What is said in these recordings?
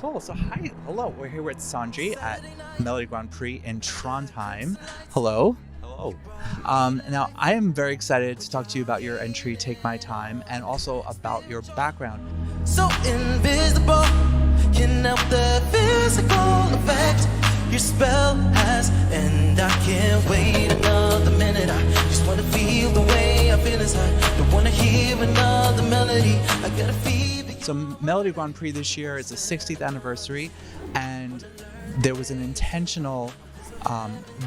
Cool. So hello. We're here with Sondrey at Melodi Grand Prix in Trondheim. Hello. Hello. Now, I am very excited to talk to you about your entry, Take My Time, and also about your background. So invisible, can help the physical effect your spell has, and I can't wait another minute. I just wanna feel the way I feel inside. Don't wanna hear another melody. I gotta feel. So Melodi Grand Prix this year is the 60th anniversary, and there was an intentional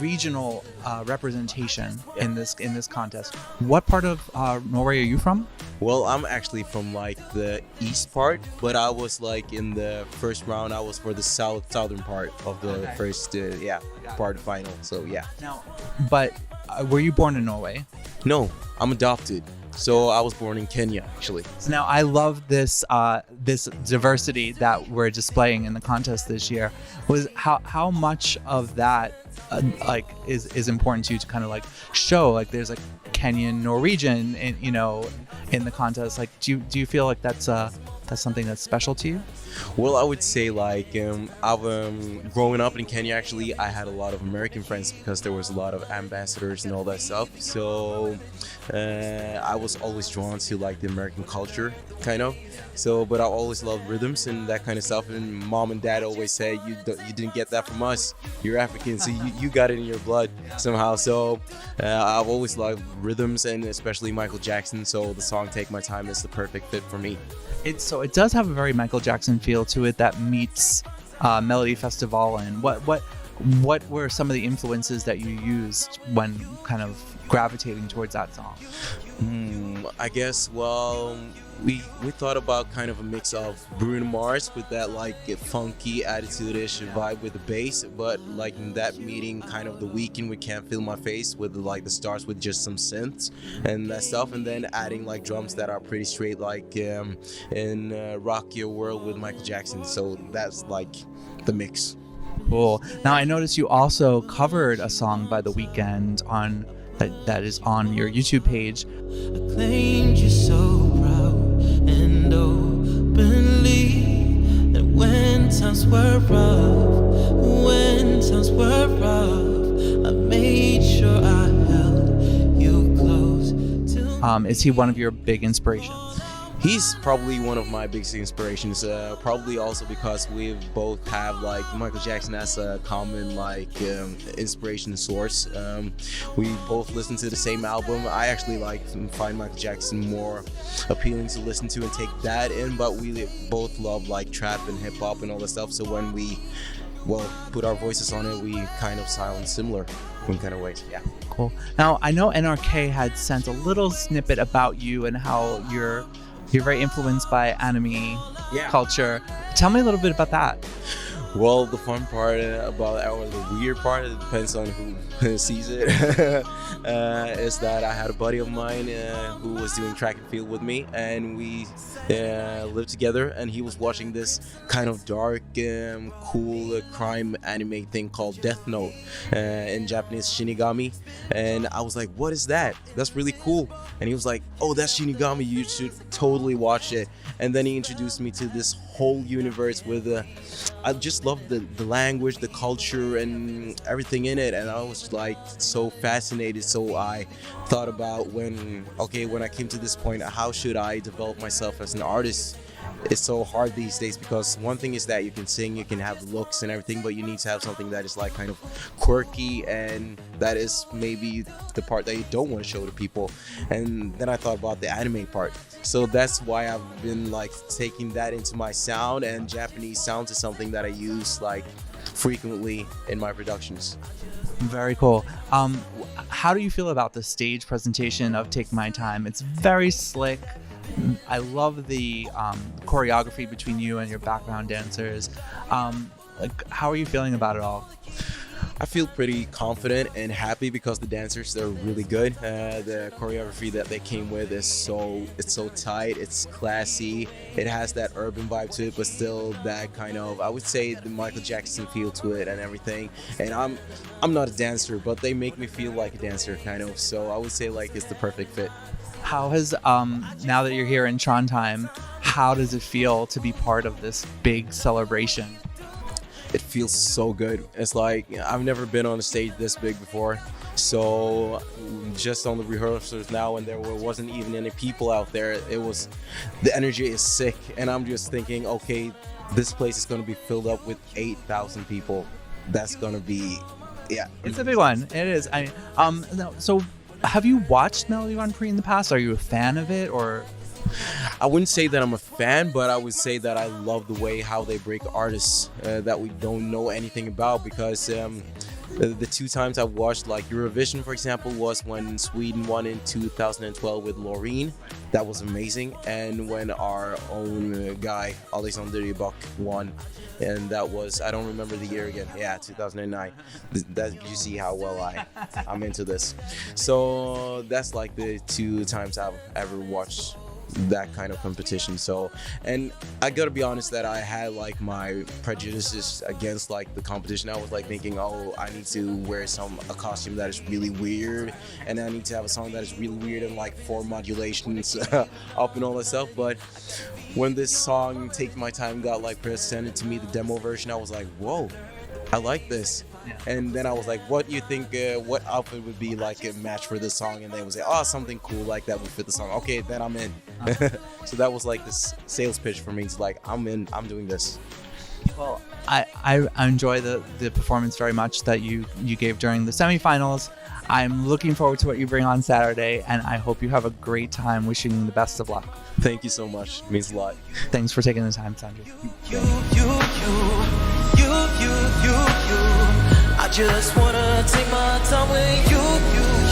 regional representation in this contest. What part of Norway are you from? Well, I'm actually from like the east part, but I was like in the first round. I was for the southern part of the first part final. So yeah. Now, but were you born in Norway? No, I'm adopted. So I was born in Kenya, actually. So now I love this this diversity that we're displaying in the contest this year. Was how much of that is important to you to kind of like show like there's like Kenyan, Norwegian in the contest? Like do you feel like that's something that's special to you? Well, I would say like I've growing up in Kenya, actually I had a lot of American friends because there was a lot of ambassadors and all that stuff. So I was always drawn to like the American culture kind of. So but I always loved rhythms and that kind of stuff, and mom and dad always say you didn't get that from us, you're African, so you got it in your blood somehow. So I've always loved rhythms, and especially Michael Jackson, so the song Take My Time is the perfect fit for me. It does have a very Michael Jackson feel to it that meets Melody Festival. And what were some of the influences that you used when kind of gravitating towards that song? I guess, well, we thought about kind of a mix of Bruno Mars with that like funky attitude-ish vibe with the bass, but like in that meeting kind of The Weeknd with Can't Feel My Face with like the stars with just some synths and that stuff, and then adding like drums that are pretty straight like in Rock Your World with Michael Jackson. So that's like the mix. Cool. Now I noticed you also covered a song by The Weeknd on that is on your YouTube page. I claimed you so proud and openly, and when times were rough, I made sure I held you close till. Is he one of your big inspirations? He's probably one of my biggest inspirations, probably also because we both have like Michael Jackson as a common like inspiration source. We both listen to the same album. I actually find Michael Jackson more appealing to listen to and take that in, but we both love like trap and hip hop and all that stuff. So when we put our voices on it, we kind of sound similar in kind of ways. Yeah. Cool. Now I know NRK had sent a little snippet about you and how you're very influenced by anime culture. Tell me a little bit about that. Well, the fun part about it, or the weird part, it depends on who sees it, is that I had a buddy of mine who was doing track and field with me, and we lived together, and he was watching this kind of dark, cool crime anime thing called Death Note, in Japanese Shinigami, and I was like, what is that? That's really cool. And he was like, oh, that's Shinigami, you should totally watch it. And then he introduced me to this whole universe with I just loved the language, the culture, and everything in it, and I was like so fascinated. So I thought about when I came to this point, how should I develop myself as an artist? It's so hard these days because one thing is that you can sing, you can have looks and everything, but you need to have something that is like kind of quirky, and that is maybe the part that you don't want to show to people. And then I thought about the anime part. So that's why I've been like taking that into my sound, and Japanese sounds is something that I use like frequently in my productions. Very cool. How do you feel about the stage presentation of Take My Time? It's very slick. I love the choreography between you and your background dancers. How are you feeling about it all? I feel pretty confident and happy because the dancers, they're really good. The choreography that they came with is so tight, it's classy, it has that urban vibe to it, but still that kind of, I would say, the Michael Jackson feel to it and everything. And I'm not a dancer, but they make me feel like a dancer kind of, so I would say like it's the perfect fit. How has now that you're here in Trondheim, how does it feel to be part of this big celebration? It feels so good. It's like I've never been on a stage this big before. So just on the rehearsals now, when there wasn't even any people out there, it was, the energy is sick. And I'm just thinking, okay, this place is going to be filled up with 8,000 people. That's going to be, yeah. It's a big one. It is. So have you watched Melodi Grand Prix in the past? Are you a fan of it, or? I wouldn't say that I'm a fan, but I would say that I love the way how they break artists that we don't know anything about, because the two times I've watched, like Eurovision, for example, was when Sweden won in 2012 with Loreen. That was amazing. And when our own guy, Sondrey won, and that was, I don't remember the year again. Yeah, 2009. That, you see how well I'm into this. So that's like the two times I've ever watched that kind of competition. So, and I gotta be honest that I had like my prejudices against like the competition. I was like thinking, oh, I need to wear a costume that is really weird, and I need to have a song that is really weird and like 4 modulations up and all that stuff. But when this song Take My Time got like presented to me, the demo version, I was like, whoa, I like this. Yeah. And then I was like, what do you think, what outfit would be like a match for this song? And they would say, oh, something cool like that would fit the song. Okay, then I'm in. So that was like this sales pitch for me. It's like, I'm in, I'm doing this. Well, I enjoy the performance very much that you gave during the semifinals. I'm looking forward to what you bring on Saturday, and I hope you have a great time. Wishing you the best of luck. Thank you so much. It means a lot. Thanks for taking the time, Sondrey. I just wanna take my time with you.